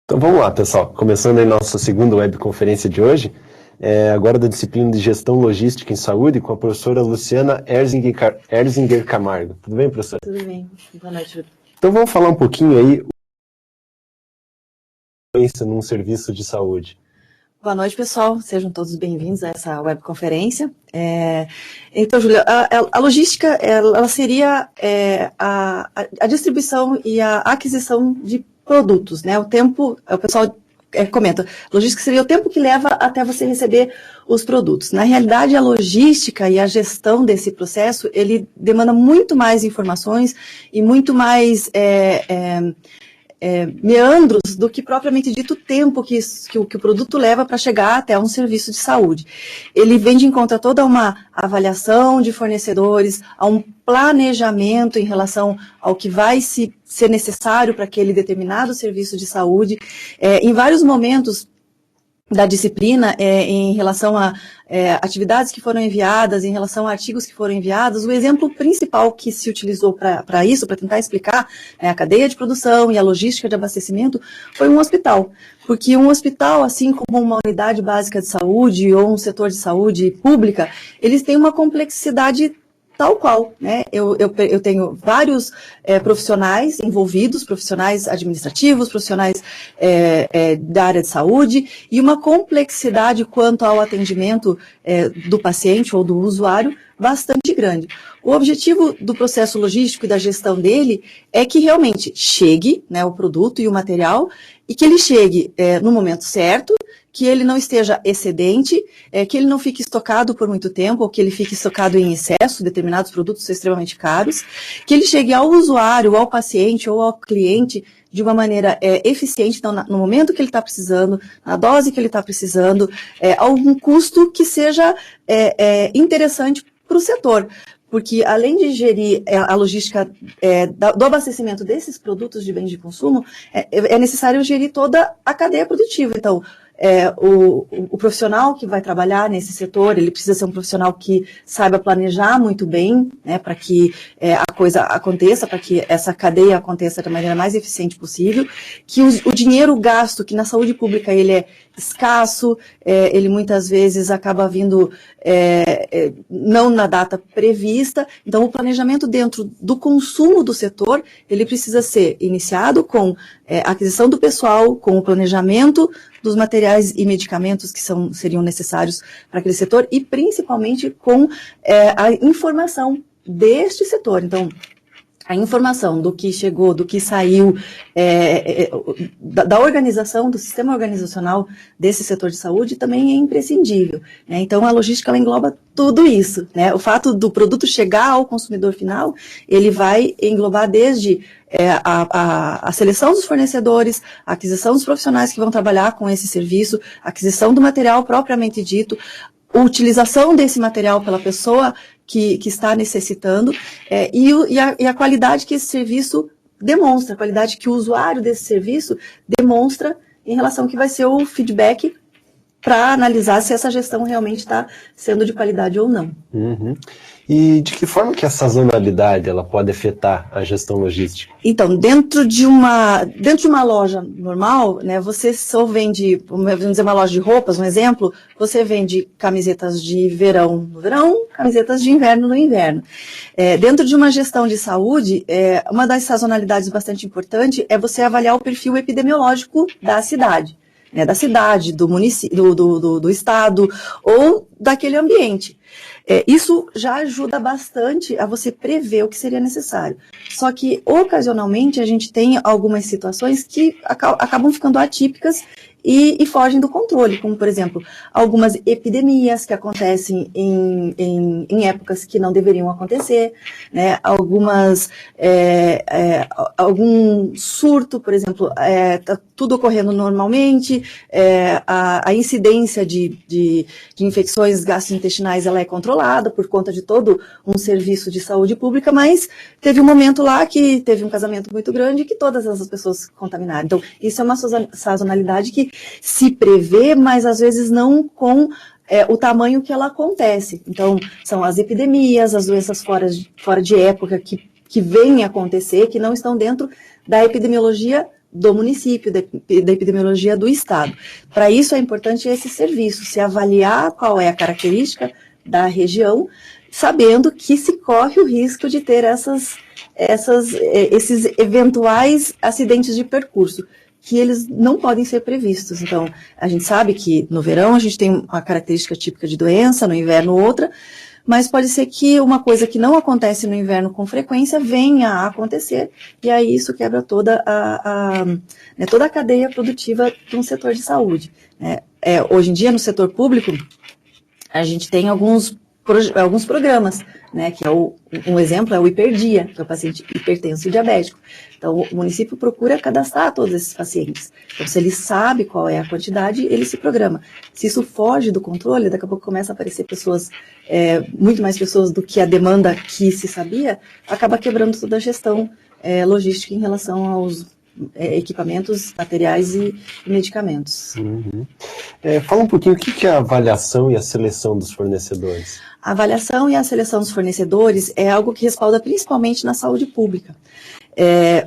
Então vamos lá, pessoal. Começando aí nossa segunda webconferência de hoje, agora da disciplina de Gestão Logística em Saúde, com a professora Luciana Erzinger Camargo. Tudo bem, professora? Tudo bem. Boa noite, Júlio. Então vamos falar um pouquinho aí num serviço de saúde. Boa noite, pessoal. Sejam todos bem-vindos a essa webconferência. Então, Júlia, a logística ela seria a distribuição e a aquisição de produtos, né? O pessoal comenta, logística seria o tempo que leva até você receber os produtos. Na realidade, a logística e a gestão desse processo, ele demanda muito mais informações e muito mais meandros do que propriamente dito o tempo que o produto leva para chegar até um serviço de saúde. Ele vem de encontro a toda uma avaliação de fornecedores, a um planejamento em relação ao que vai ser necessário para aquele determinado serviço de saúde. Em vários momentos da disciplina, em relação a atividades que foram enviadas, em relação a artigos que foram enviados, o exemplo principal que se utilizou para isso, para tentar explicar a cadeia de produção e a logística de abastecimento, foi um hospital. Porque um hospital, assim como uma unidade básica de saúde ou um setor de saúde pública, eles têm uma complexidade tal qual, né? Eu tenho vários profissionais envolvidos, profissionais administrativos, profissionais da área de saúde, e uma complexidade quanto ao atendimento do paciente ou do usuário bastante grande. O objetivo do processo logístico e da gestão dele é que realmente chegue, né, o produto e o material, e que ele chegue no momento certo, que ele não esteja excedente, que ele não fique estocado por muito tempo, ou que ele fique estocado em excesso, determinados produtos são extremamente caros, que ele chegue ao usuário, ao paciente ou ao cliente de uma maneira eficiente, então, no momento que ele está precisando, na dose que ele está precisando, a algum custo que seja interessante para o setor. Porque, além de gerir a logística do abastecimento desses produtos de bens de consumo, é necessário gerir toda a cadeia produtiva. Então, o profissional que vai trabalhar nesse setor, ele precisa ser um profissional que saiba planejar muito bem, né, para que a coisa aconteça, para que essa cadeia aconteça da maneira mais eficiente possível, que o dinheiro gasto, que na saúde pública ele é escasso, ele muitas vezes acaba vindo não na data prevista, então o planejamento dentro do consumo do setor, ele precisa ser iniciado com a aquisição do pessoal, com o planejamento dos materiais e medicamentos que seriam necessários para aquele setor e principalmente com a informação deste setor. Então, a informação do que chegou, do que saiu, da organização, do sistema organizacional desse setor de saúde também é imprescindível, né? Então, a logística ela engloba tudo isso, né? O fato do produto chegar ao consumidor final, ele vai englobar desde a seleção dos fornecedores, a aquisição dos profissionais que vão trabalhar com esse serviço, a aquisição do material propriamente dito, a utilização desse material pela pessoa que está necessitando, e a qualidade que esse serviço demonstra, a qualidade que o usuário desse serviço demonstra em relação ao que vai ser o feedback para analisar se essa gestão realmente está sendo de qualidade ou não. Uhum. E de que forma que a sazonalidade ela pode afetar a gestão logística? Então, dentro de uma loja normal, né, você só vende, vamos dizer, uma loja de roupas, um exemplo, você vende camisetas de verão no verão, camisetas de inverno no inverno. Dentro de uma gestão de saúde, uma das sazonalidades bastante importante é você avaliar o perfil epidemiológico da cidade. Do município, do estado ou daquele ambiente. Isso já ajuda bastante a você prever o que seria necessário. Só que, ocasionalmente, a gente tem algumas situações que acabam ficando atípicas e fogem do controle, como, por exemplo, algumas epidemias que acontecem em épocas que não deveriam acontecer, né? Algum surto, por exemplo, está tudo ocorrendo normalmente, a incidência de infecções gastrointestinais ela é controlada por conta de todo um serviço de saúde pública, mas teve um momento lá que teve um casamento muito grande e que todas essas pessoas se contaminaram. Então, isso é uma sazonalidade que se prevê, mas às vezes não com o tamanho que ela acontece. Então, são as epidemias, as doenças fora de época que vêm a acontecer, que não estão dentro da epidemiologia do município, da epidemiologia do estado. Para isso é importante esse serviço, se avaliar qual é a característica da região, sabendo que se corre o risco de ter esses eventuais acidentes de percurso, que eles não podem ser previstos. Então, a gente sabe que no verão a gente tem uma característica típica de doença, no inverno outra, mas pode ser que uma coisa que não acontece no inverno com frequência venha a acontecer, e aí isso quebra toda toda a cadeia produtiva de um setor de saúde. Né? Hoje em dia, no setor público, a gente tem alguns programas, né, que um exemplo é o Hiperdia, que é o paciente hipertenso e diabético. Então, o município procura cadastrar todos esses pacientes. Então, se ele sabe qual é a quantidade, ele se programa. Se isso foge do controle, daqui a pouco começa a aparecer pessoas, muito mais pessoas do que a demanda que se sabia, acaba quebrando toda a gestão logística em relação aos equipamentos, materiais e medicamentos. Uhum. Fala um pouquinho o que é a avaliação e a seleção dos fornecedores. A avaliação e a seleção dos fornecedores é algo que respalda principalmente na saúde pública.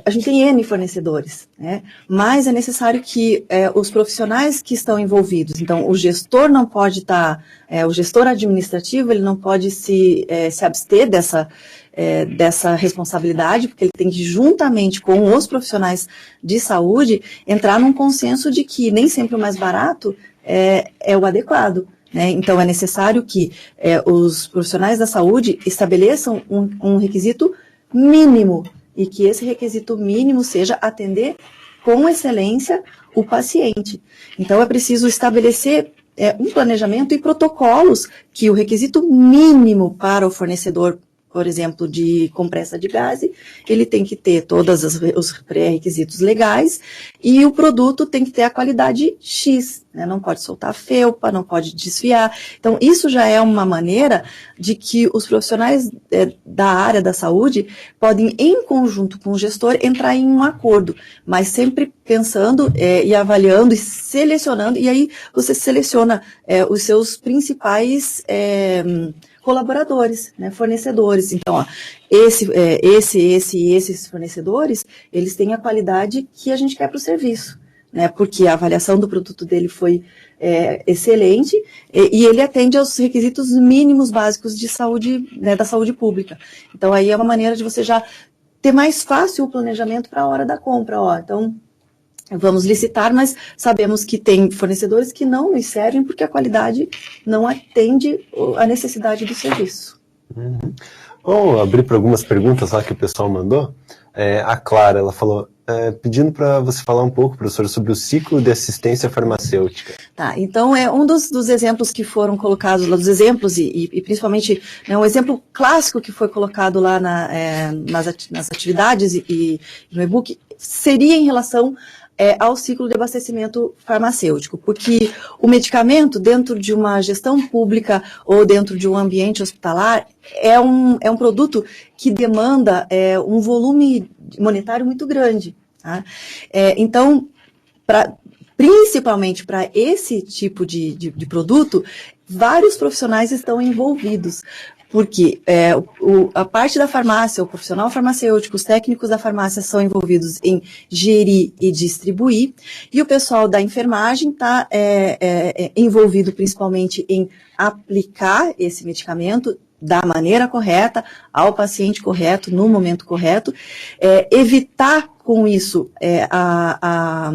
A gente tem N fornecedores, né? Mas é necessário que os profissionais que estão envolvidos, então o gestor não pode estar, o gestor administrativo, ele não pode se abster dessa responsabilidade, porque ele tem que, juntamente com os profissionais de saúde, entrar num consenso de que nem sempre o mais barato é o adequado. Né? Então, é necessário que os profissionais da saúde estabeleçam um requisito mínimo, e que esse requisito mínimo seja atender com excelência o paciente. Então, é preciso estabelecer um planejamento e protocolos que o requisito mínimo para o fornecedor, por exemplo, de compressa de gás, ele tem que ter todos os pré-requisitos legais e o produto tem que ter a qualidade X, né? Não pode soltar felpa, não pode desfiar. Então, isso já é uma maneira de que os profissionais da área da saúde podem, em conjunto com o gestor, entrar em um acordo, mas sempre pensando e avaliando e selecionando, e aí você seleciona os seus principais colaboradores, né, fornecedores. Então, ó, esses fornecedores, eles têm a qualidade que a gente quer para o serviço, né, porque a avaliação do produto dele foi excelente e ele atende aos requisitos mínimos básicos de saúde, né, da saúde pública. Então, aí é uma maneira de você já ter mais fácil o planejamento para a hora da compra. Ó, então, vamos licitar, mas sabemos que tem fornecedores que não nos servem porque a qualidade não atende a necessidade do serviço. Uhum. Vamos abrir para algumas perguntas lá que o pessoal mandou. A Clara, ela falou, pedindo para você falar um pouco, professor, sobre o ciclo de assistência farmacêutica. Tá, então um dos exemplos que foram colocados lá, dos exemplos e principalmente, né, um exemplo clássico que foi colocado lá nas atividades e no e-book seria em relação ao ciclo de abastecimento farmacêutico, porque o medicamento, dentro de uma gestão pública ou dentro de um ambiente hospitalar, é um produto que demanda um volume monetário muito grande. Tá? Então, principalmente para esse tipo de produto, vários profissionais estão envolvidos. Porque a parte da farmácia, o profissional farmacêutico, os técnicos da farmácia são envolvidos em gerir e distribuir, e o pessoal da enfermagem está envolvido principalmente em aplicar esse medicamento da maneira correta, ao paciente correto, no momento correto, evitar com isso a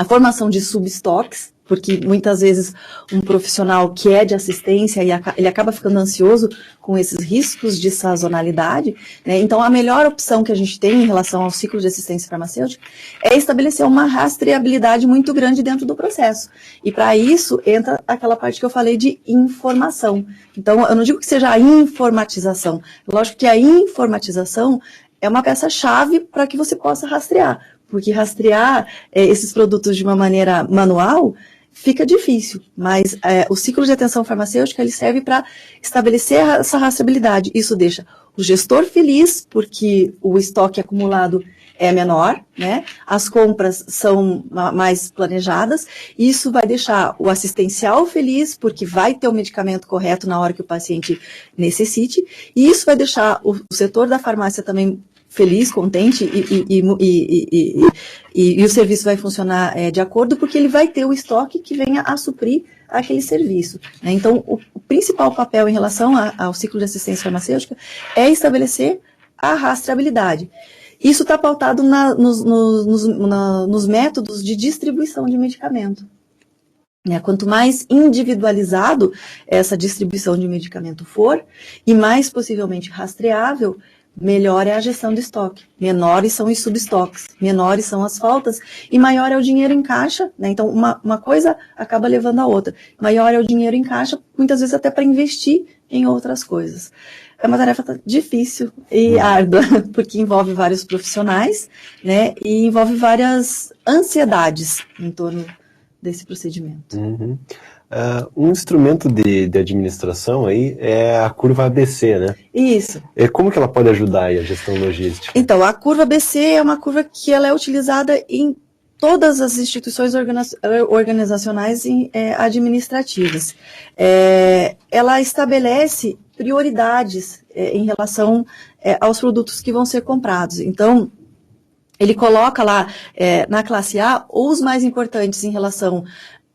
formação de subestoques, porque muitas vezes um profissional que é de assistência, ele acaba ficando ansioso com esses riscos de sazonalidade, né? Então, a melhor opção que a gente tem em relação ao ciclo de assistência farmacêutica é estabelecer uma rastreabilidade muito grande dentro do processo. E para isso, entra aquela parte que eu falei de informação. Então, eu não digo que seja a informatização. Lógico que a informatização é uma peça-chave para que você possa rastrear. Porque rastrear esses produtos de uma maneira manual fica difícil, mas o ciclo de atenção farmacêutica ele serve para estabelecer essa rastreabilidade. Isso deixa o gestor feliz, porque o estoque acumulado é menor, né? As compras são mais planejadas, isso vai deixar o assistencial feliz, porque vai ter o medicamento correto na hora que o paciente necessite, e isso vai deixar o setor da farmácia também feliz, contente e o serviço vai funcionar de acordo, porque ele vai ter o estoque que venha a suprir aquele serviço, né? Então, o principal papel em relação ao ciclo de assistência farmacêutica é estabelecer a rastreabilidade. Isso está pautado nos métodos de distribuição de medicamento. Quanto mais individualizado essa distribuição de medicamento for, e mais possivelmente rastreável, melhor é a gestão do estoque. Menores são os subestoques, menores são as faltas, e maior é o dinheiro em caixa, né? Então, uma coisa acaba levando a outra. Maior é o dinheiro em caixa, muitas vezes até para investir em outras coisas. É uma tarefa difícil e árdua, porque envolve vários profissionais, né? E envolve várias ansiedades em torno desse procedimento. Uhum. Um instrumento de administração aí é a curva ABC, né? Isso. Como que ela pode ajudar aí a gestão logística? Então, a curva ABC é uma curva que ela é utilizada em todas as instituições organizacionais e administrativas. Ela estabelece prioridades em relação aos produtos que vão ser comprados. Então, ele coloca lá na classe A os mais importantes em relação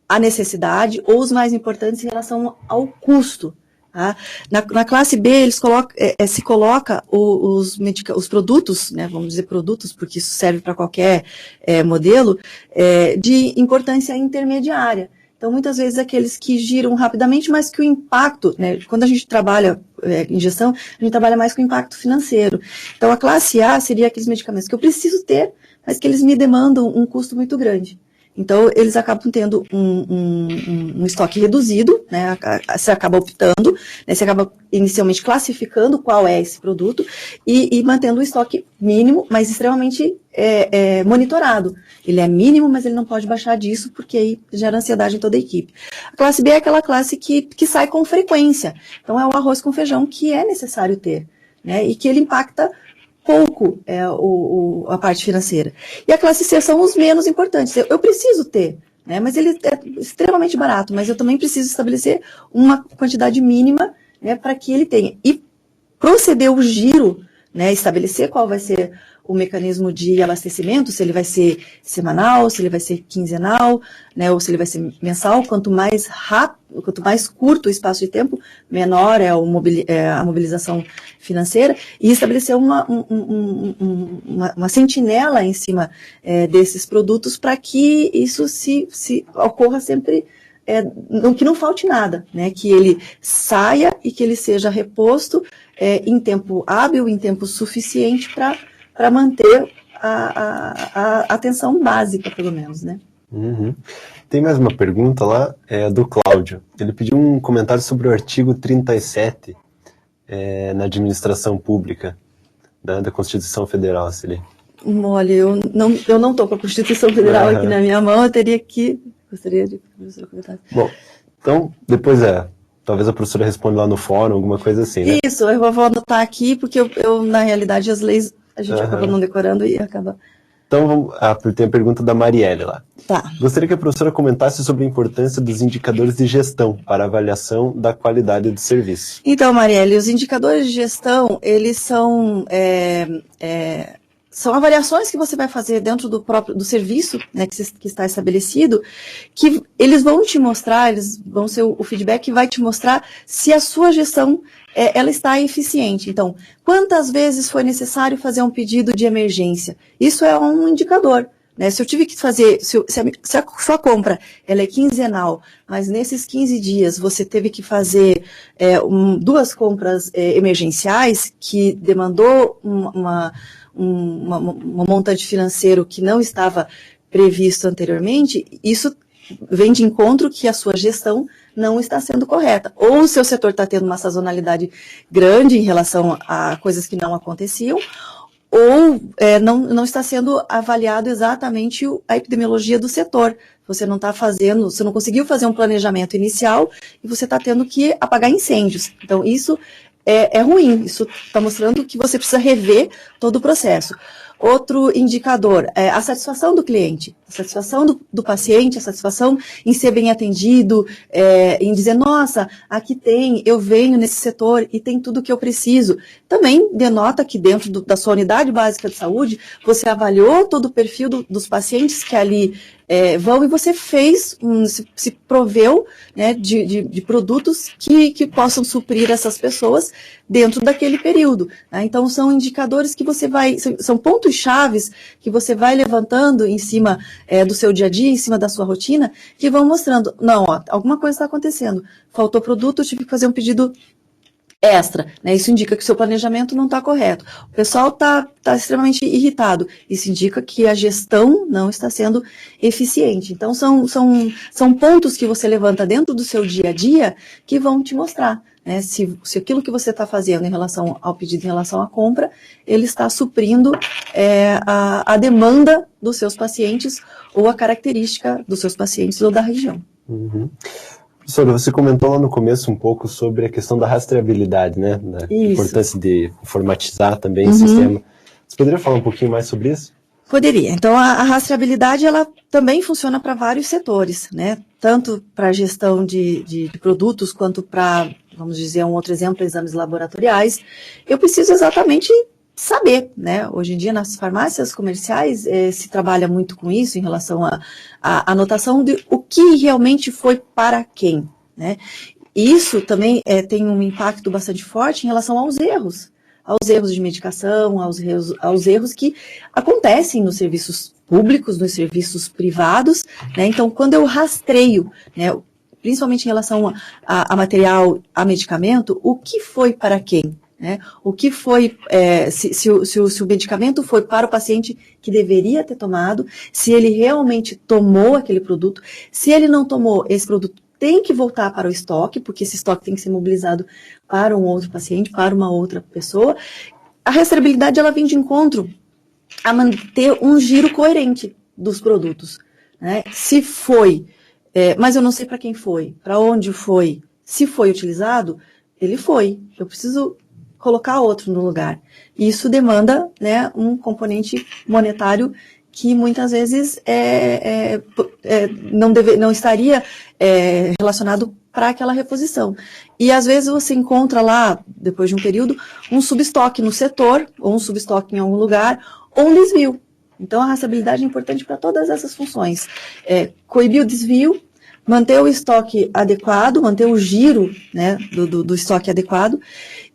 à necessidade ou os mais importantes em relação ao custo. Tá? Na classe B, eles se coloca os produtos, né, vamos dizer produtos, porque isso serve para qualquer modelo, de importância intermediária. Então, muitas vezes, aqueles que giram rapidamente, mas que o impacto, né, quando a gente trabalha em gestão, a gente trabalha mais com impacto financeiro. Então, a classe A seria aqueles medicamentos que eu preciso ter, mas que eles me demandam um custo muito grande. Então, eles acabam tendo um estoque reduzido, né? Você acaba optando, né? Você acaba inicialmente classificando qual é esse produto e mantendo o estoque mínimo, mas extremamente monitorado. Ele é mínimo, mas ele não pode baixar disso, porque aí gera ansiedade em toda a equipe. A classe B é aquela classe que sai com frequência. Então, é o arroz com feijão que é necessário ter, né? E que ele impacta pouco a parte financeira. E a classe C são os menos importantes. Eu preciso ter, né, mas ele é extremamente barato, mas eu também preciso estabelecer uma quantidade mínima, né, para que ele tenha. E proceder o giro, né, estabelecer qual vai ser o mecanismo de abastecimento, se ele vai ser semanal, se ele vai ser quinzenal, né, ou se ele vai ser mensal. Quanto mais rápido, quanto mais curto o espaço de tempo, menor é a mobilização financeira, e estabelecer uma sentinela em cima desses produtos para que isso se ocorra sempre, que não falte nada, né, que ele saia e que ele seja reposto em tempo hábil, em tempo suficiente para manter a atenção básica, pelo menos, né? Uhum. Tem mais uma pergunta lá, do Cláudio. Ele pediu um comentário sobre o artigo 37 na administração pública da Constituição Federal. Olha, eu não estou com a Constituição Federal aqui na minha mão, gostaria de que o professor comentasse. Bom, então, depois talvez a professora responda lá no fórum, alguma coisa assim, né? Isso, eu vou anotar aqui, porque eu na realidade, as leis a gente acaba não decorando e acaba... Então, tem a pergunta da Marielle lá. Tá. Gostaria que a professora comentasse sobre a importância dos indicadores de gestão para avaliação da qualidade do serviço. Então, Marielle, os indicadores de gestão, eles são avaliações que você vai fazer dentro do serviço, né, que está estabelecido, que eles vão te mostrar, eles vão ser o feedback que vai te mostrar se a sua gestão ela está eficiente. Então, quantas vezes foi necessário fazer um pedido de emergência? Isso é um indicador, né? Se eu tive que fazer, se a sua compra ela é quinzenal, mas nesses 15 dias você teve que fazer 2 compras emergenciais que demandou um montante financeiro que não estava previsto anteriormente, isso vem de encontro que a sua gestão não está sendo correta. Ou o seu setor está tendo uma sazonalidade grande em relação a coisas que não aconteciam, ou não está sendo avaliado exatamente a epidemiologia do setor. Você não conseguiu fazer um planejamento inicial e você está tendo que apagar incêndios. Então, isso é ruim, isso está mostrando que você precisa rever todo o processo. Outro indicador é a satisfação do cliente, a satisfação do paciente, a satisfação em ser bem atendido, em dizer, nossa, aqui eu venho nesse setor e tem tudo o que eu preciso. também denota que dentro da sua unidade básica de saúde, você avaliou todo o perfil dos pacientes que ali vão e você fez, se proveu, né, de produtos que possam suprir essas pessoas dentro daquele período. Né? Então, são indicadores que você vai, são pontos chaves que você vai levantando em cima do seu dia a dia, em cima da sua rotina, que vão mostrando, não, ó, alguma coisa está acontecendo, faltou produto, eu tive que fazer um pedido extra, né? Isso indica que o seu planejamento não está correto. O pessoal está extremamente irritado. Isso indica que a gestão não está sendo eficiente. Então, são pontos que você levanta dentro do seu dia a dia que vão te mostrar, né? Se aquilo que você está fazendo em relação ao pedido, em relação à compra, ele está suprindo a demanda dos seus pacientes ou a característica dos seus pacientes ou da região. Uhum. Professora, você comentou lá no começo um pouco sobre a questão da rastreabilidade, né? Da importância de informatizar também o sistema. Você poderia falar um pouquinho mais sobre isso? Poderia. Então, a rastreabilidade, ela também funciona para vários setores, né? Tanto para a gestão de produtos, quanto para, vamos dizer, um outro exemplo, exames laboratoriais. Eu preciso exatamente saber, né? Hoje em dia, nas farmácias comerciais, se trabalha muito com isso, em relação à anotação de o que realmente foi para quem, né? E isso também tem um impacto bastante forte em relação aos erros de medicação, aos erros que acontecem nos serviços públicos, nos serviços privados, né? Então, quando eu rastreio, né, principalmente em relação a material, a medicamento, o que foi para quem? Né? O que foi, se o medicamento foi para o paciente que deveria ter tomado, se ele realmente tomou aquele produto, se ele não tomou, esse produto tem que voltar para o estoque, porque esse estoque tem que ser mobilizado para um outro paciente, para uma outra pessoa. A rastreabilidade, ela vem de encontro a manter um giro coerente dos produtos, né? Se foi, mas eu não sei para quem foi, para onde foi, se foi utilizado, ele foi. Eu preciso colocar outro no lugar. Isso demanda, né, um componente monetário que muitas vezes não estaria relacionado para aquela reposição. E às vezes você encontra lá, depois de um período, um subestoque no setor, ou um subestoque em algum lugar, ou um desvio. Então a rastreabilidade é importante para todas essas funções. Coibir o desvio, manter o estoque adequado, manter o giro, né, do estoque adequado,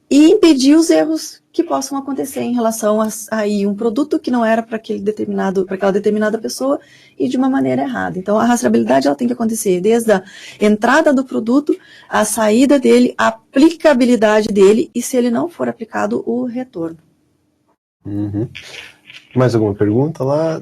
e impedir os erros que possam acontecer em relação a um produto que não era para aquela determinada pessoa e de uma maneira errada. Então, a rastreabilidade ela tem que acontecer desde a entrada do produto, a saída dele, a aplicabilidade dele e, se ele não for aplicado, o retorno. Uhum. Mais alguma pergunta lá?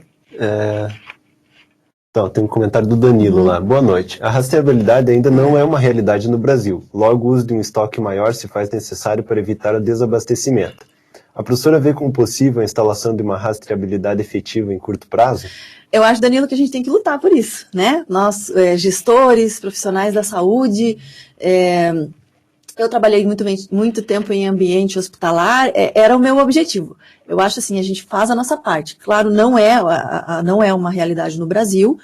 Então, tem um comentário do Danilo lá. Boa noite. A rastreabilidade ainda não é uma realidade no Brasil. Logo, o uso de um estoque maior se faz necessário para evitar o desabastecimento. A professora vê como possível a instalação de uma rastreabilidade efetiva em curto prazo? Eu acho, Danilo, que a gente tem que lutar por isso, né? Nós, gestores, profissionais da saúde, eu trabalhei muito tempo em ambiente hospitalar, era o meu objetivo. Eu acho assim, a gente faz a nossa parte. Claro, não é uma realidade no Brasil,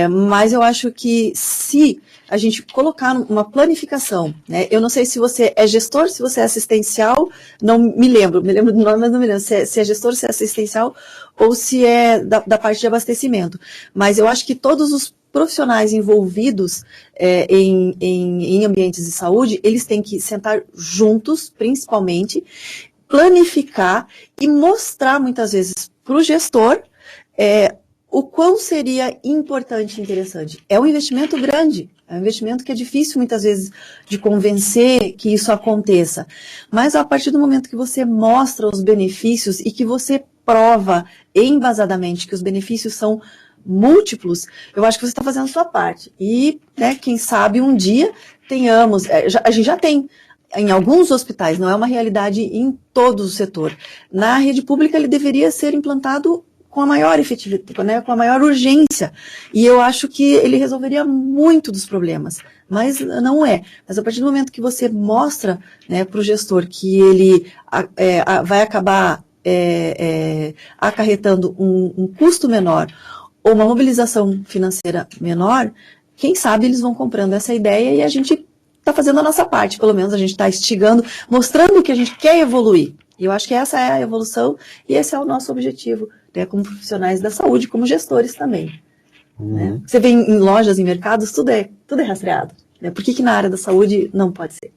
mas eu acho que se a gente colocar uma planificação, né? Eu não sei se você é gestor, se você é assistencial, não me lembro do nome, mas não me lembro se é gestor, se é assistencial ou se é da parte de abastecimento. Mas eu acho que todos os profissionais envolvidos em ambientes de saúde, eles têm que sentar juntos, principalmente, planificar e mostrar muitas vezes para o gestor o quão seria importante e interessante. É um investimento grande, é um investimento que é difícil muitas vezes de convencer que isso aconteça. Mas a partir do momento que você mostra os benefícios e que você prova embasadamente que os benefícios são múltiplos, eu acho que você está fazendo a sua parte. E, né, quem sabe um dia tenhamos, a gente já tem em alguns hospitais, não é uma realidade em todo o setor. Na rede pública ele deveria ser implantado com a maior efetividade, né, com a maior urgência. E eu acho que ele resolveria muito dos problemas. Mas não é. Mas a partir do momento que você mostra, né, para o gestor que ele vai acabar acarretando um custo menor ou uma mobilização financeira menor, quem sabe eles vão comprando essa ideia e a gente está fazendo a nossa parte, pelo menos a gente está instigando, mostrando que a gente quer evoluir. E eu acho que essa é a evolução e esse é o nosso objetivo, né, como profissionais da saúde, como gestores também. Né? Você vê em lojas, em mercados, tudo é rastreado. Né? Por que na área da saúde não pode ser?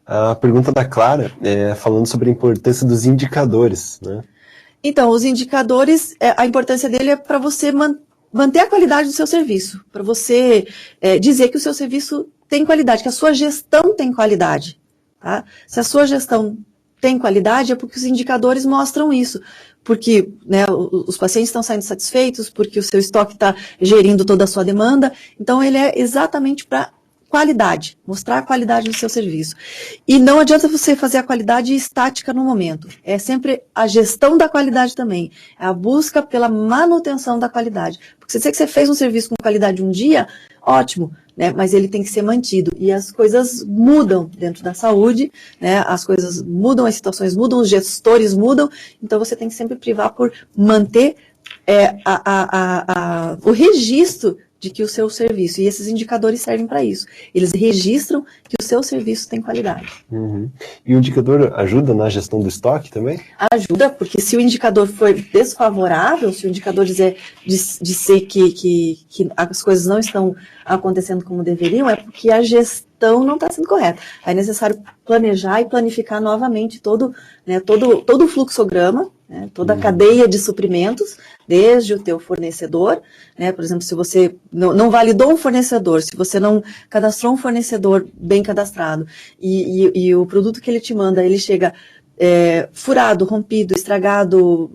A pergunta da Clara é falando sobre a importância dos indicadores, né? Então, os indicadores, a importância dele é para você manter a qualidade do seu serviço, para você dizer que o seu serviço tem qualidade, que a sua gestão tem qualidade. Tá? Se a sua gestão tem qualidade, é porque os indicadores mostram isso. Porque, né, os pacientes estão saindo satisfeitos, porque o seu estoque está gerindo toda a sua demanda. Então, ele é exatamente para qualidade, mostrar a qualidade do seu serviço. E não adianta você fazer a qualidade estática no momento. É sempre a gestão da qualidade também. É a busca pela manutenção da qualidade. Porque se você fez um serviço com qualidade um dia, ótimo, né? Mas ele tem que ser mantido. E as coisas mudam dentro da saúde, né? As coisas mudam, as situações mudam, os gestores mudam. Então você tem que sempre privar por manter o registro de que o seu serviço, e esses indicadores servem para isso, eles registram que o seu serviço tem qualidade. E o indicador ajuda na gestão do estoque também? Ajuda, porque se o indicador for desfavorável, se o indicador dizer que as coisas não estão acontecendo como deveriam, é porque a gestão não está sendo correta. Aí é necessário planejar e planificar novamente todo o fluxograma, né, toda a cadeia de suprimentos, desde o teu fornecedor, né, por exemplo, se você não validou um fornecedor, se você não cadastrou um fornecedor bem cadastrado, e o produto que ele te manda, ele chega furado, rompido, estragado,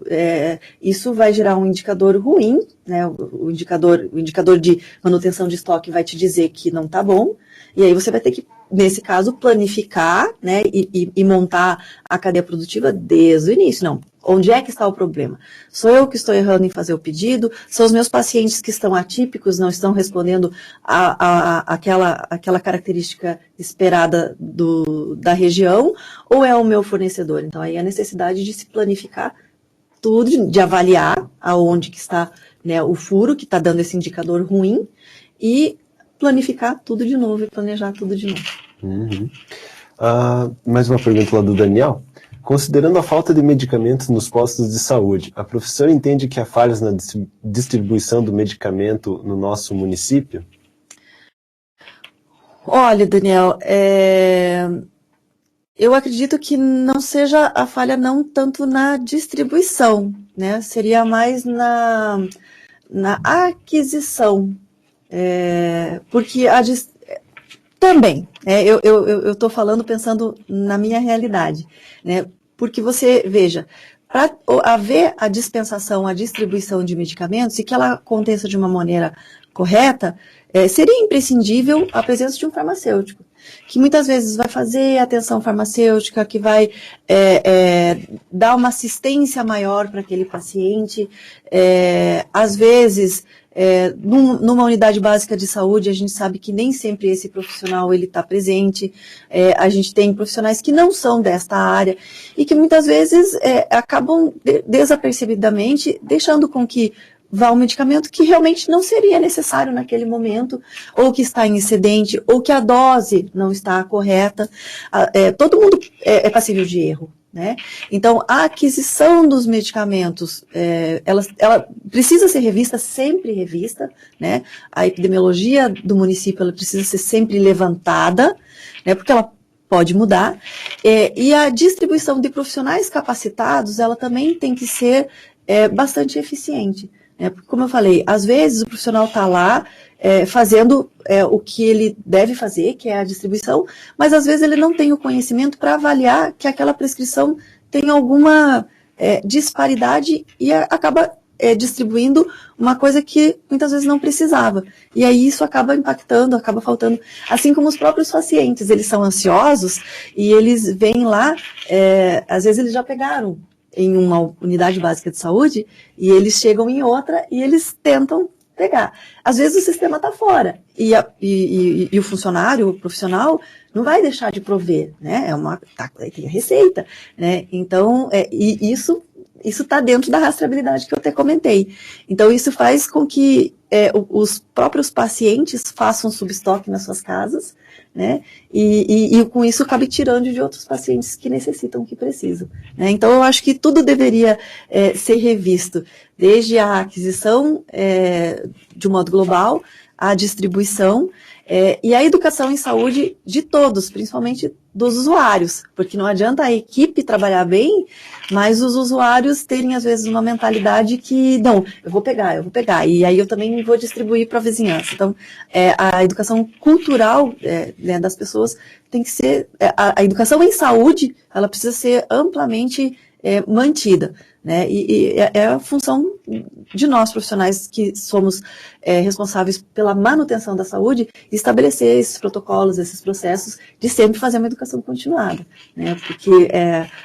isso vai gerar um indicador ruim, né, o indicador de manutenção de estoque vai te dizer que não está bom, e aí você vai ter que, nesse caso, planificar, né, e montar a cadeia produtiva desde o início. Não, onde é que está o problema? Sou eu que estou errando em fazer o pedido? São os meus pacientes que estão atípicos, não estão respondendo aquela característica esperada da região? Ou é o meu fornecedor? Então, aí a necessidade de se planificar tudo, de avaliar aonde que está, né, o furo que está dando esse indicador ruim e planificar tudo de novo e planejar tudo de novo. Mais uma pergunta lá do Daniel. Considerando a falta de medicamentos nos postos de saúde, a professora entende que há falhas na distribuição do medicamento no nosso município? Olha, Daniel, eu acredito que não seja a falha não tanto na distribuição, né? Seria mais na aquisição. Porque também, eu estou falando pensando na minha realidade, né? Porque você, veja, para haver a dispensação, a distribuição de medicamentos e que ela aconteça de uma maneira correta, seria imprescindível a presença de um farmacêutico, que muitas vezes vai fazer atenção farmacêutica, que vai dar uma assistência maior para aquele paciente, às vezes. Numa unidade básica de saúde, a gente sabe que nem sempre esse profissional ele está presente, a gente tem profissionais que não são desta área e que muitas vezes acabam desapercebidamente deixando com que vá um medicamento que realmente não seria necessário naquele momento, ou que está em excedente, ou que a dose não está correta. Todo mundo é passível de erro. Né? Então, a aquisição dos medicamentos, ela precisa ser revista, sempre revista, né? A epidemiologia do município ela precisa ser sempre levantada, né? Porque ela pode mudar, e a distribuição de profissionais capacitados, ela também tem que ser bastante eficiente, né? Porque, como eu falei, às vezes o profissional está lá, fazendo o que ele deve fazer, que é a distribuição, mas às vezes ele não tem o conhecimento para avaliar que aquela prescrição tem alguma disparidade e acaba distribuindo uma coisa que muitas vezes não precisava. E aí isso acaba impactando, acaba faltando. Assim como os próprios pacientes, eles são ansiosos e eles vêm lá, às vezes eles já pegaram em uma unidade básica de saúde e eles chegam em outra e eles tentam pegar. Às vezes o sistema está fora e o funcionário, o profissional, não vai deixar de prover, né? Tem a receita, né? Então, e isso isso está dentro da rastreabilidade que eu até comentei. Então, isso faz com que os próprios pacientes façam substoque nas suas casas, né? E com isso acabe tirando de outros pacientes que necessitam, que precisam, né? Então, eu acho que tudo deveria ser revisto, desde a aquisição de um modo global, a distribuição e a educação em saúde de todos, principalmente dos usuários, porque não adianta a equipe trabalhar bem, mas os usuários terem, às vezes, uma mentalidade que, não, eu vou pegar, e aí eu também vou distribuir para a vizinhança. Então, a educação cultural né, das pessoas tem que ser, a educação em saúde, ela precisa ser amplamente mantida, né? E é a função de nós, profissionais, que somos responsáveis pela manutenção da saúde, estabelecer esses protocolos, esses processos, de sempre fazer uma educação continuada, né? Porque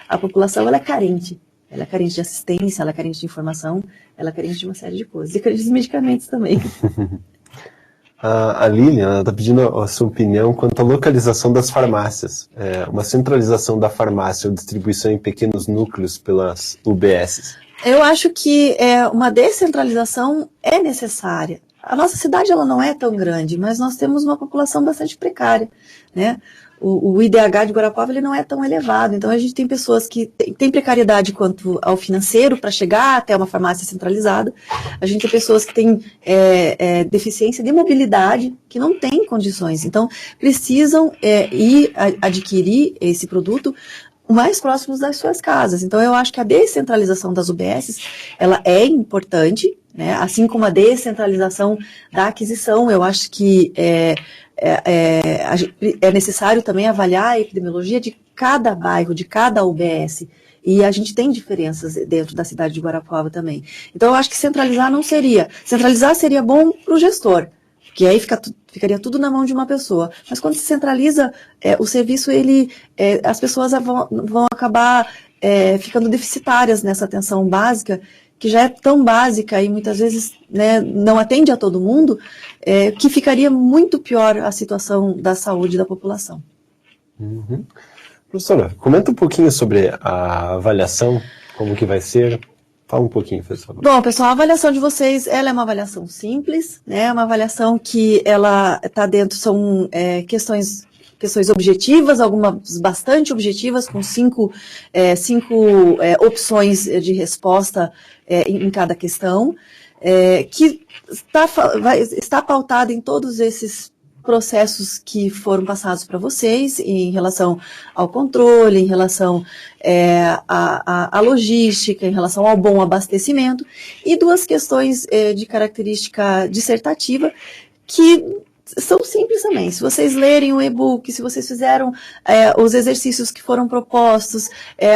a população, ela é carente de assistência, ela é carente de informação, ela é carente de uma série de coisas, e carente de medicamentos também. A Lilian está pedindo a sua opinião quanto à localização das farmácias. Uma centralização da farmácia ou distribuição em pequenos núcleos pelas UBSs. Eu acho que uma descentralização é necessária. A nossa cidade ela não é tão grande, mas nós temos uma população bastante precária, né? O IDH de Guarapuava ele não é tão elevado, então a gente tem pessoas que têm precariedade quanto ao financeiro para chegar até uma farmácia centralizada, a gente tem pessoas que têm deficiência de mobilidade, que não têm condições, então precisam ir adquirir esse produto mais próximos das suas casas. Então eu acho que a descentralização das UBSs, ela é importante, né? Assim como a descentralização da aquisição, eu acho que é necessário também avaliar a epidemiologia de cada bairro, de cada UBS. E a gente tem diferenças dentro da cidade de Guarapuava também. Então, eu acho que centralizar não seria. Centralizar seria bom para o gestor, que aí ficaria tudo na mão de uma pessoa. Mas quando se centraliza o serviço, as pessoas vão acabar ficando deficitárias nessa atenção básica, que já é tão básica e muitas vezes, né, não atende a todo mundo, que ficaria muito pior a situação da saúde da população. Uhum. Professora, comenta um pouquinho sobre a avaliação, como que vai ser. Fala um pouquinho, por favor. Bom, pessoal, a avaliação de vocês, ela é uma avaliação simples, né, uma avaliação que ela está dentro, são questões objetivas, algumas bastante objetivas, com cinco opções de resposta em cada questão, que está pautada em todos esses processos que foram passados para vocês em relação ao controle, em relação à logística, em relação ao bom abastecimento, e duas questões de característica dissertativa que são simples também. Se vocês lerem o e-book, se vocês fizeram os exercícios que foram propostos,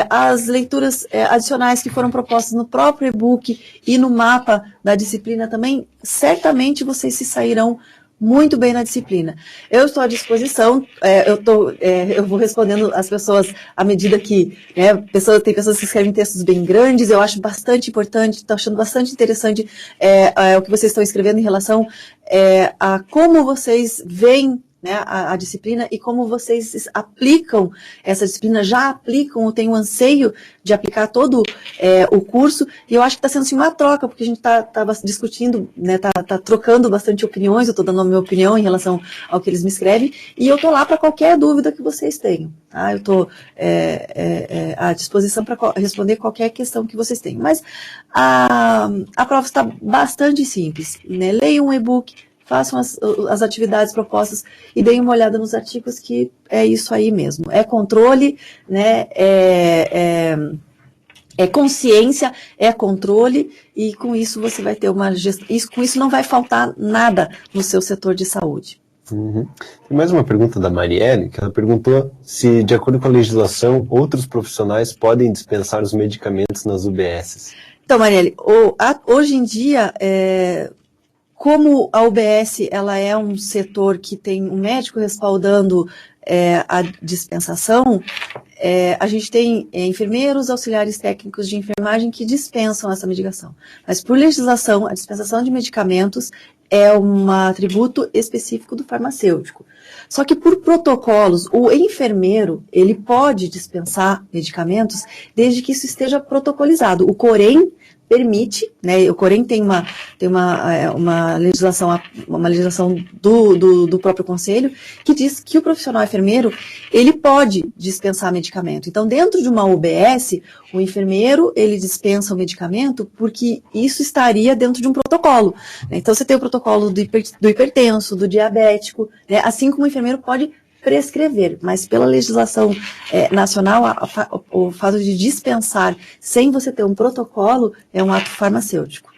as leituras adicionais que foram propostas no próprio e-book e no mapa da disciplina também, certamente vocês se sairão muito bem na disciplina. Eu estou à disposição, eu vou respondendo as pessoas à medida que, né, tem pessoas que escrevem textos bem grandes, eu acho bastante importante, estou achando bastante interessante o que vocês estão escrevendo em relação a como vocês veem, né, a disciplina e como vocês aplicam essa disciplina, já aplicam ou têm o anseio de aplicar todo o curso, e eu acho que está sendo assim, uma troca, porque a gente está discutindo, né, tá trocando bastante opiniões, eu estou dando a minha opinião em relação ao que eles me escrevem, e eu estou lá para qualquer dúvida que vocês tenham, tá? Eu estou à disposição para responder qualquer questão que vocês tenham. Mas a prova está bastante simples, né? Leiam um e-book, façam as atividades propostas e deem uma olhada nos artigos, que é isso aí mesmo. É controle, né, é consciência, é controle, e com isso você vai ter uma gestão, com isso não vai faltar nada no seu setor de saúde. Uhum. Tem mais uma pergunta da Marielle, que ela perguntou se, de acordo com a legislação, outros profissionais podem dispensar os medicamentos nas UBSs. Então, Marielle, hoje em dia, como a UBS ela é um setor que tem um médico respaldando a dispensação, a gente tem enfermeiros, auxiliares técnicos de enfermagem que dispensam essa medicação. Mas, por legislação, a dispensação de medicamentos é um atributo específico do farmacêutico. Só que, por protocolos, o enfermeiro, ele pode dispensar medicamentos desde que isso esteja protocolizado. O Corém permite, né, o Corém tem uma legislação do próprio conselho que diz que o profissional enfermeiro, ele pode dispensar medicamento. Então, dentro de uma UBS, o enfermeiro, ele dispensa o medicamento porque isso estaria dentro de um protocolo. Né? Então, você tem o protocolo do hipertenso, do diabético, né? Assim como o enfermeiro pode prescrever, mas pela legislação nacional, o fato de dispensar sem você ter um protocolo é um ato farmacêutico.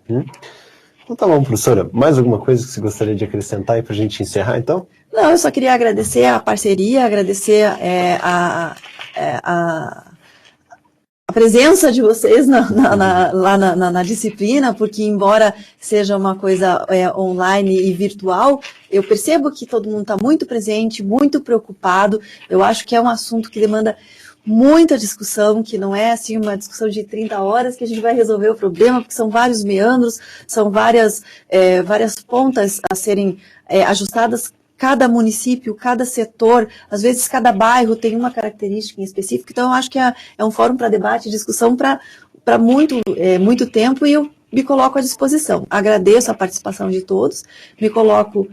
Então tá bom, professora. Mais alguma coisa que você gostaria de acrescentar aí para a gente encerrar, então? Não, eu só queria agradecer a parceria, agradecer a presença de vocês lá na disciplina, porque embora seja uma coisa online e virtual, eu percebo que todo mundo está muito presente, muito preocupado. Eu acho que é um assunto que demanda muita discussão, que não é assim uma discussão de 30 horas que a gente vai resolver o problema, porque são vários meandros, são várias pontas a serem ajustadas. Cada município, cada setor, às vezes cada bairro tem uma característica em específico, então eu acho que é um fórum para debate e discussão para muito tempo, e eu me coloco à disposição. Agradeço a participação de todos, me coloco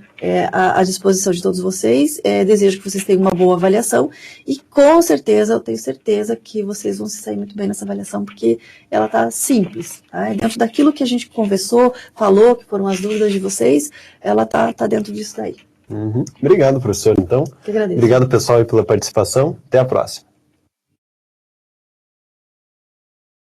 à disposição de todos vocês, desejo que vocês tenham uma boa avaliação, e com certeza, eu tenho certeza que vocês vão se sair muito bem nessa avaliação, porque ela está simples, tá? Dentro daquilo que a gente conversou, falou, que foram as dúvidas de vocês, ela tá dentro disso daí. Obrigado, professor, então. Que agradeço. Obrigado, pessoal, aí pela participação. Até a próxima.